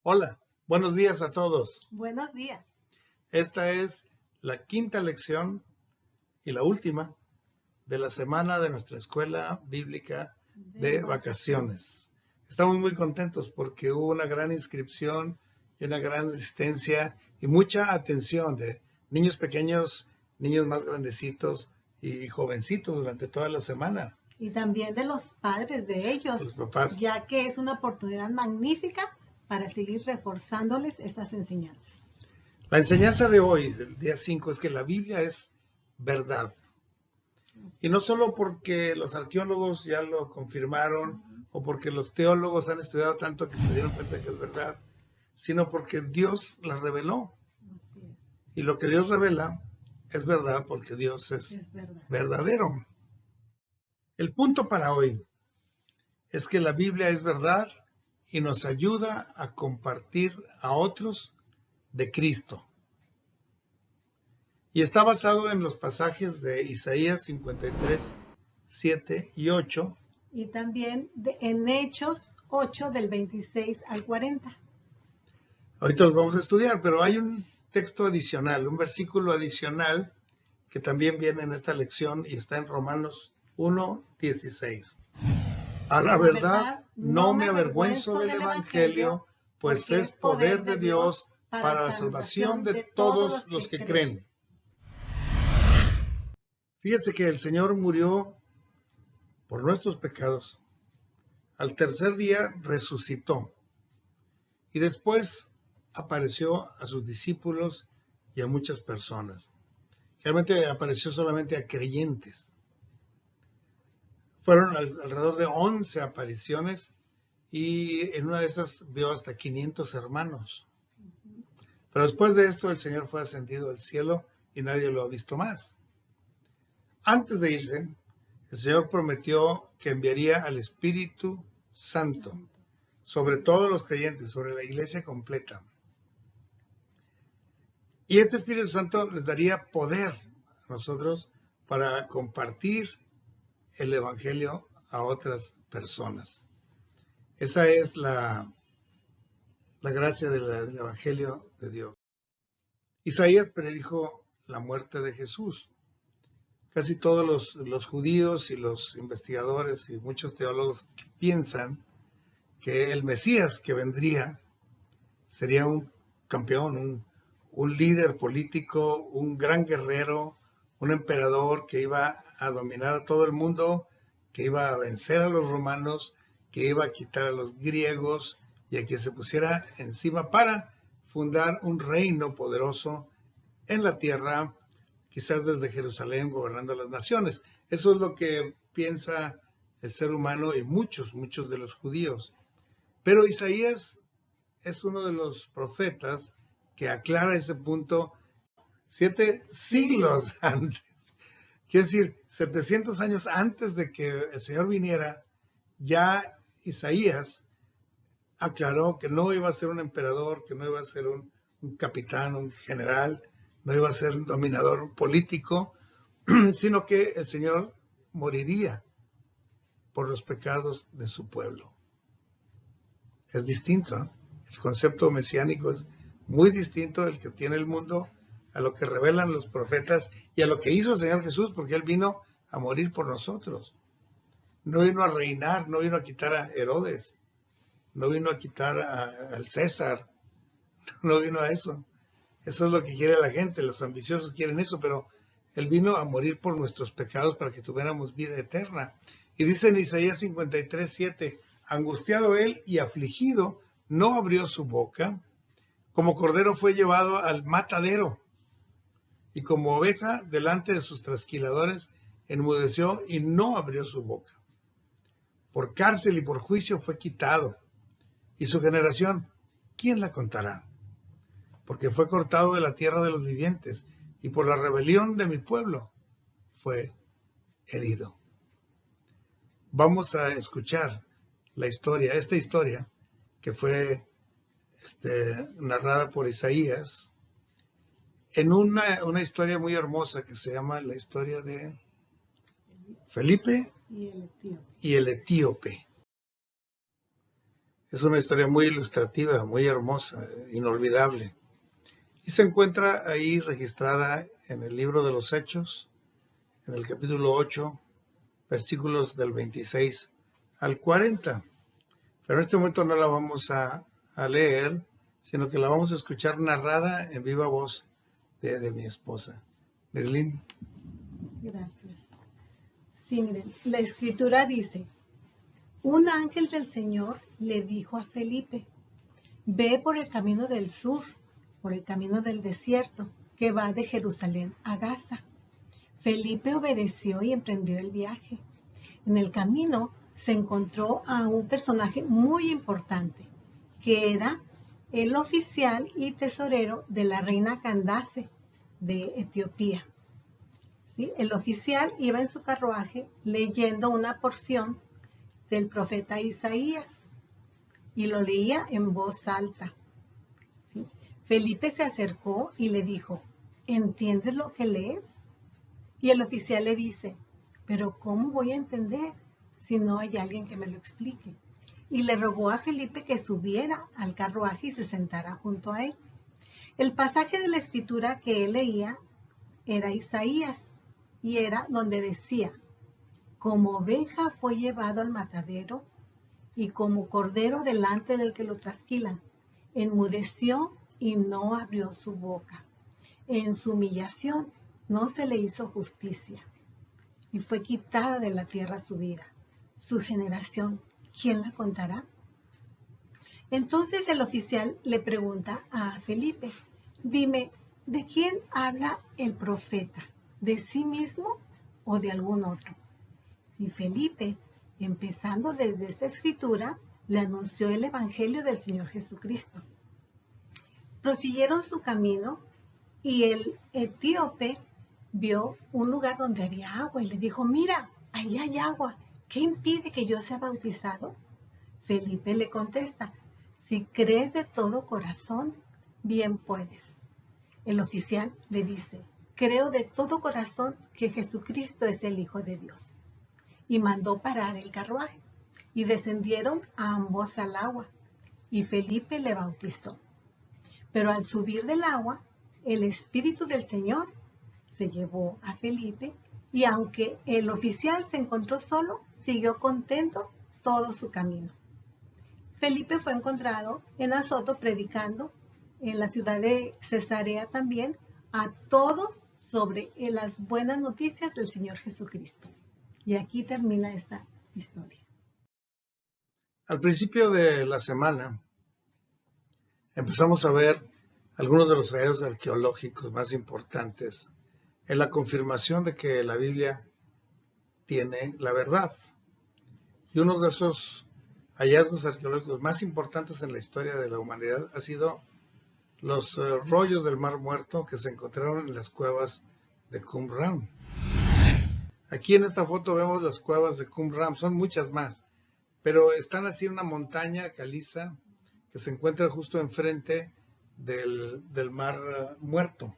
Hola, buenos días a todos. Buenos días. Esta es la quinta lección y la última de la semana de nuestra escuela bíblica de vacaciones. Estamos muy contentos porque hubo una gran inscripción y una gran asistencia y mucha atención de niños pequeños, niños más grandecitos y jovencitos durante toda la semana. Y también de los padres de ellos, Los papás. ya que es una oportunidad magnífica para seguir reforzándoles estas enseñanzas. La enseñanza de hoy, del día 5, es que la Biblia es verdad. Y no solo porque los arqueólogos ya lo confirmaron o porque los teólogos han estudiado tanto que se dieron cuenta que es verdad, sino porque Dios la reveló. Así es. Y lo que Dios revela es verdad porque Dios es verdadero. El punto para hoy es que la Biblia es verdad y nos ayuda a compartir a otros de Cristo. Y está basado en los pasajes de Isaías 53, 7 y 8. Y también en Hechos 8 del 26 al 40. Ahorita los vamos a estudiar, pero hay un texto adicional, un versículo adicional que también viene en esta lección y está en Romanos 1, 16. A la verdad, no me avergüenzo del Evangelio, pues es poder de Dios para la salvación de todos los que creen. Fíjese que el Señor murió por nuestros pecados. Al tercer día resucitó. Y después apareció a sus discípulos y a muchas personas. Realmente apareció solamente a creyentes. Fueron alrededor de 11 apariciones y en una de esas vio hasta 500 hermanos. Pero después de esto el Señor fue ascendido al cielo y nadie lo ha visto más. Antes de irse, el Señor prometió que enviaría al Espíritu Santo sobre todos los creyentes, sobre la iglesia completa. Y este Espíritu Santo les daría poder a nosotros para compartir el Evangelio a otras personas. Esa es la gracia del Evangelio de Dios. Isaías predijo la muerte de Jesús. Casi todos los judíos y los investigadores y muchos teólogos piensan que el Mesías que vendría sería un campeón, un líder político, un gran guerrero, un emperador que iba a dominar a todo el mundo, que iba a vencer a los romanos, que iba a quitar a los griegos y a que se pusiera encima para fundar un reino poderoso en la tierra, quizás desde Jerusalén gobernando las naciones. Eso es lo que piensa el ser humano y muchos de los judíos. Pero Isaías es uno de los profetas que aclara ese punto 7 siglos antes. Quiere decir, 700 años antes de que el Señor viniera, ya Isaías aclaró que no iba a ser un emperador, que no iba a ser un capitán, un general, no iba a ser un dominador político, sino que el Señor moriría por los pecados de su pueblo. Es distinto, ¿no? El concepto mesiánico es muy distinto del que tiene el mundo a lo que revelan los profetas y a lo que hizo el Señor Jesús, porque Él vino a morir por nosotros. No vino a reinar, no vino a quitar a Herodes, no vino a quitar al César, no vino a eso. Eso es lo que quiere la gente, los ambiciosos quieren eso, pero Él vino a morir por nuestros pecados para que tuviéramos vida eterna. Y dice en Isaías 53, 7, angustiado Él y afligido, no abrió su boca, como cordero fue llevado al matadero, y como oveja delante de sus trasquiladores, enmudeció y no abrió su boca. Por cárcel y por juicio fue quitado, y su generación, ¿quién la contará? Porque fue cortado de la tierra de los vivientes, y por la rebelión de mi pueblo fue herido. Vamos a escuchar esta historia que fue narrada por Isaías, en una historia muy hermosa que se llama la historia de Felipe y el etíope. Es una historia muy ilustrativa, muy hermosa, inolvidable. Y se encuentra ahí registrada en el libro de los Hechos, en el capítulo 8, versículos del 26 al 40. Pero en este momento no la vamos a leer, sino que la vamos a escuchar narrada en viva voz de mi esposa. Nerlin. Gracias. Sí, miren, la escritura dice, un ángel del Señor le dijo a Felipe, ve por el camino del sur, por el camino del desierto, que va de Jerusalén a Gaza. Felipe obedeció y emprendió el viaje. En el camino se encontró a un personaje muy importante, que era el oficial y tesorero de la reina Candace de Etiopía. ¿Sí? El oficial iba en su carruaje leyendo una porción del profeta Isaías y lo leía en voz alta. ¿Sí? Felipe se acercó y le dijo, ¿entiendes lo que lees? Y el oficial le dice, pero ¿cómo voy a entender si no hay alguien que me lo explique? Y le rogó a Felipe que subiera al carruaje y se sentara junto a él. El pasaje de la escritura que él leía era Isaías y era donde decía, como oveja fue llevado al matadero y como cordero delante del que lo trasquilan, enmudeció y no abrió su boca. En su humillación no se le hizo justicia y fue quitada de la tierra su vida. Su generación, ¿quién la contará? Entonces el oficial le pregunta a Felipe, dime, ¿de quién habla el profeta? ¿De sí mismo o de algún otro? Y Felipe, empezando desde esta escritura, le anunció el evangelio del Señor Jesucristo. Prosiguieron su camino y el etíope vio un lugar donde había agua y le dijo, mira, ahí hay agua, ¿qué impide que yo sea bautizado? Felipe le contesta, si crees de todo corazón, bien puedes. El oficial le dice, creo de todo corazón que Jesucristo es el Hijo de Dios. Y mandó parar el carruaje, y descendieron ambos al agua, y Felipe le bautizó. Pero al subir del agua, el Espíritu del Señor se llevó a Felipe, y aunque el oficial se encontró solo, siguió contento todo su camino. Felipe fue encontrado en Azoto predicando en la ciudad de Cesarea también a todos sobre las buenas noticias del Señor Jesucristo. Y aquí termina esta historia. Al principio de la semana empezamos a ver algunos de los hallazgos arqueológicos más importantes en la confirmación de que la Biblia tiene la verdad. Y uno de esos hallazgos arqueológicos más importantes en la historia de la humanidad ha sido los rollos del Mar Muerto que se encontraron en las cuevas de Qumran. Aquí en esta foto vemos las cuevas de Qumran, son muchas más, pero están así en una montaña caliza que se encuentra justo enfrente del Mar Muerto.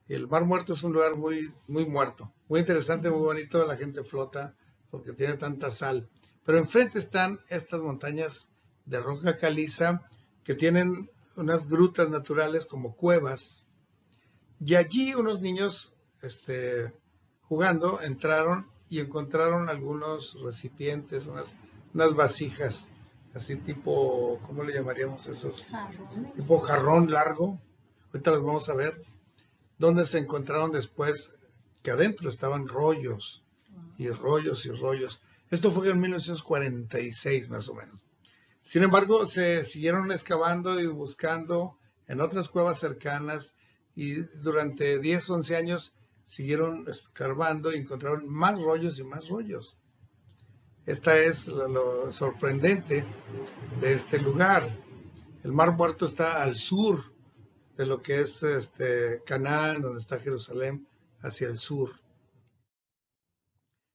Y el Mar Muerto es un lugar muy, muy muerto, muy interesante, muy bonito, la gente flota porque tiene tanta sal. Pero enfrente están estas montañas de roca caliza que tienen unas grutas naturales como cuevas. Y allí unos niños jugando entraron y encontraron algunos recipientes, unas vasijas, así tipo, ¿cómo le llamaríamos esos? Jarrones. Tipo jarrón largo. Ahorita los vamos a ver. Donde se encontraron después que adentro estaban rollos y rollos y rollos. Esto fue en 1946 más o menos. Sin embargo, se siguieron excavando y buscando en otras cuevas cercanas y durante 10, 11 años siguieron escarbando y encontraron más rollos y más rollos. Esta es lo sorprendente de este lugar. El Mar Muerto está al sur de lo que es Canaán, donde está Jerusalén, hacia el sur.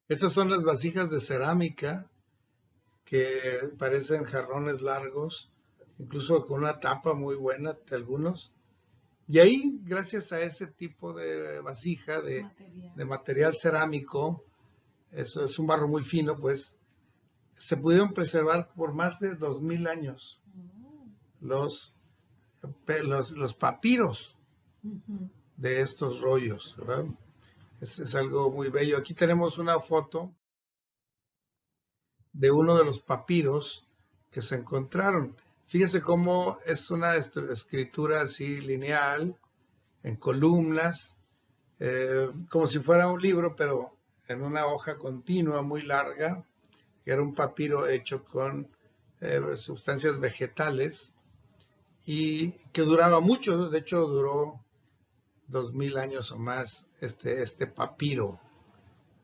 Estas son las vasijas de cerámica que parecen jarrones largos, incluso con una tapa muy buena de algunos. Y ahí, gracias a ese tipo de vasija, de material cerámico, eso es un barro muy fino, pues, se pudieron preservar por más de 2000 años los papiros de estos rollos, ¿verdad? Es algo muy bello. Aquí tenemos una foto de uno de los papiros que se encontraron. Fíjese cómo es una escritura así lineal, en columnas, como si fuera un libro, pero en una hoja continua muy larga, que era un papiro hecho con sustancias vegetales y que duraba mucho. De hecho, duró 2000 años o más este papiro,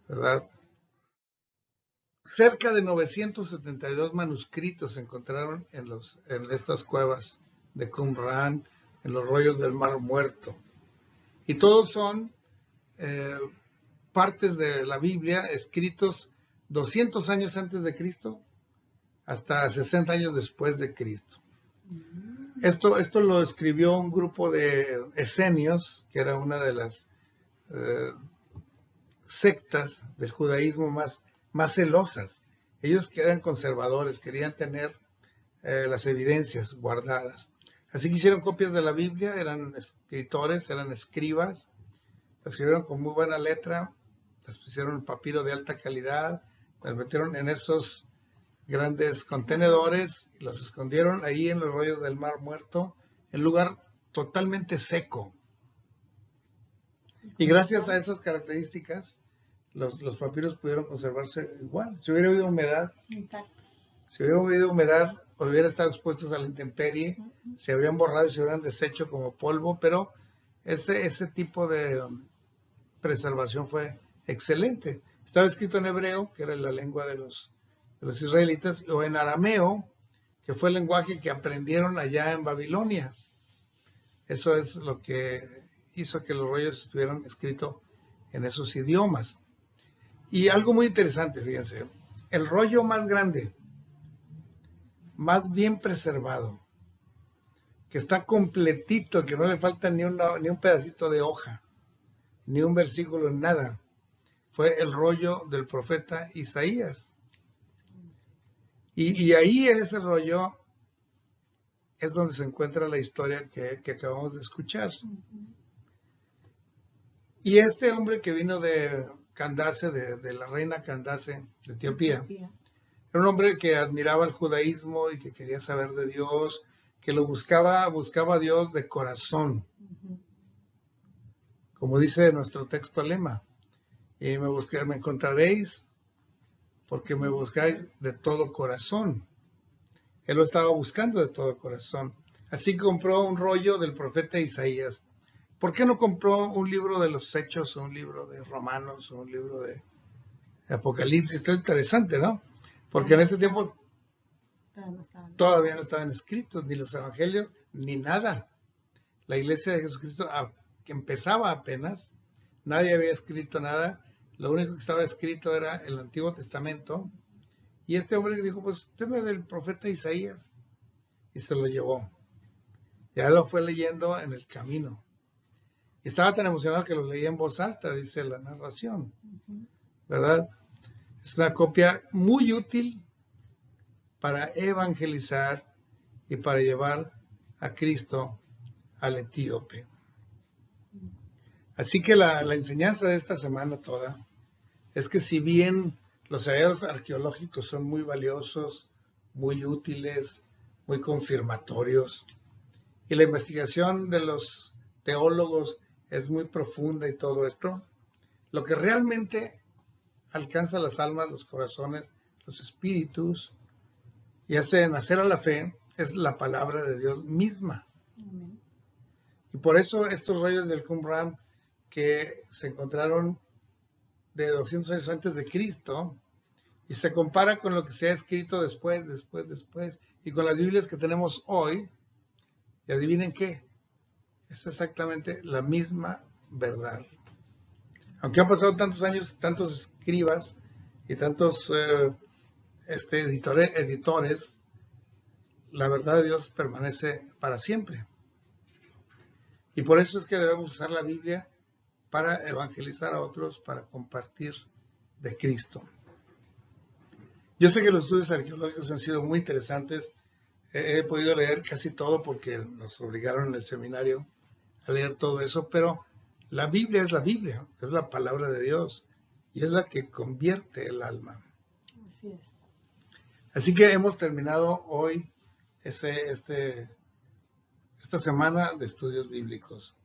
¿verdad? Cerca de 972 manuscritos se encontraron en estas cuevas de Qumran, en los rollos del Mar Muerto. Y todos son partes de la Biblia escritos 200 años antes de Cristo hasta 60 años después de Cristo. Esto lo escribió un grupo de esenios, que era una de las sectas del judaísmo más celosas. Ellos que eran conservadores, querían tener las evidencias guardadas. Así que hicieron copias de la Biblia, eran escritores, eran escribas, las escribieron con muy buena letra, las pusieron en papiro de alta calidad, las metieron en esos grandes contenedores y los escondieron ahí en los rollos del Mar Muerto, en un lugar totalmente seco. Y gracias a esas características, los papiros pudieron conservarse igual. Si hubiera habido humedad, hubiera estado expuestos a la intemperie, se habrían borrado y se hubieran deshecho como polvo, pero ese tipo de preservación fue excelente. Estaba escrito en hebreo, que era la lengua de los israelitas, o en arameo, que fue el lenguaje que aprendieron allá en Babilonia. Eso es lo que hizo que los rollos estuvieran escritos en esos idiomas. Y algo muy interesante, fíjense, el rollo más grande, más bien preservado, que está completito, que no le falta ni un pedacito de hoja, ni un versículo, nada, fue el rollo del profeta Isaías. Y ahí en ese rollo es donde se encuentra la historia que acabamos de escuchar. Y este hombre que vino de Candace, de la reina Candace de Etiopía, era un hombre que admiraba el judaísmo y que quería saber de Dios, que lo buscaba a Dios de corazón. Como dice nuestro texto lema, y me encontraréis porque me buscáis de todo corazón. Él lo estaba buscando de todo corazón. Así compró un rollo del profeta Isaías. ¿Por qué no compró un libro de los Hechos o un libro de Romanos o un libro de Apocalipsis? Está interesante, ¿no? Porque en ese tiempo todavía no estaban escritos ni los evangelios ni nada. La iglesia de Jesucristo, que empezaba apenas, nadie había escrito nada. Lo único que estaba escrito era el Antiguo Testamento. Y este hombre dijo, pues deme del profeta Isaías. Y se lo llevó. Ya lo fue leyendo en el camino. Y estaba tan emocionado que lo leía en voz alta, dice la narración. ¿Verdad? Es una copia muy útil para evangelizar y para llevar a Cristo al etíope. Así que la enseñanza de esta semana toda es que si bien los hallazgos arqueológicos son muy valiosos, muy útiles, muy confirmatorios, y la investigación de los teólogos es muy profunda y todo esto, lo que realmente alcanza las almas, los corazones, los espíritus y hace nacer a la fe es la palabra de Dios misma. Amén. Y por eso estos rollos del Qumran que se encontraron de 200 años antes de Cristo y se compara con lo que se ha escrito después, y con las Biblias que tenemos hoy, y adivinen qué, es exactamente la misma verdad. Aunque han pasado tantos años, tantos escribas y tantos editores, la verdad de Dios permanece para siempre. Y por eso es que debemos usar la Biblia para evangelizar a otros, para compartir de Cristo. Yo sé que los estudios arqueológicos han sido muy interesantes. He podido leer casi todo porque nos obligaron en el seminario a leer todo eso, pero la Biblia, es la palabra de Dios y es la que convierte el alma. Así es. Así que hemos terminado hoy esta semana de estudios bíblicos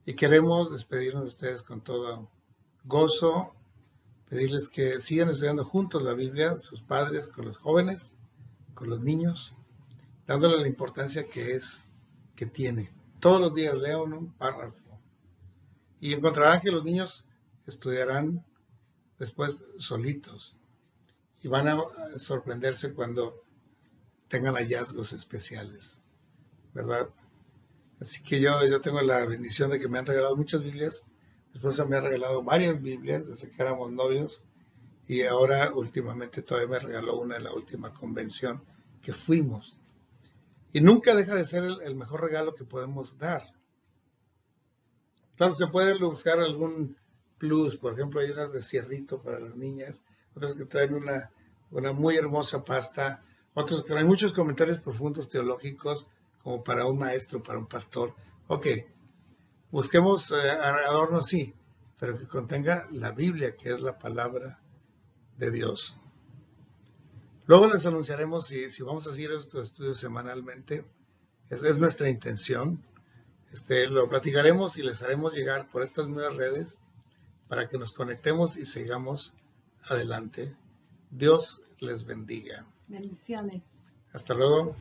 y queremos despedirnos de ustedes con todo gozo, pedirles que sigan estudiando juntos la Biblia, sus padres, con los jóvenes, con los niños, dándole la importancia que tiene. Todos los días lean un párrafo y encontrarán que los niños estudiarán después solitos y van a sorprenderse cuando tengan hallazgos especiales, ¿verdad? Así que yo tengo la bendición de que me han regalado muchas Biblias. Mi esposa me ha regalado varias Biblias desde que éramos novios y ahora últimamente todavía me regaló una en la última convención que fuimos. Y nunca deja de ser el mejor regalo que podemos dar. Claro, se puede buscar algún plus, por ejemplo, hay unas de cierrito para las niñas, otras que traen una muy hermosa pasta, otros que traen muchos comentarios profundos teológicos, como para un maestro, para un pastor. Ok, busquemos adornos, sí, pero que contenga la Biblia, que es la palabra de Dios. Luego les anunciaremos si vamos a seguir estos estudios semanalmente. Es nuestra intención. Lo platicaremos y les haremos llegar por estas nuevas redes para que nos conectemos y sigamos adelante. Dios les bendiga. Bendiciones. Hasta luego.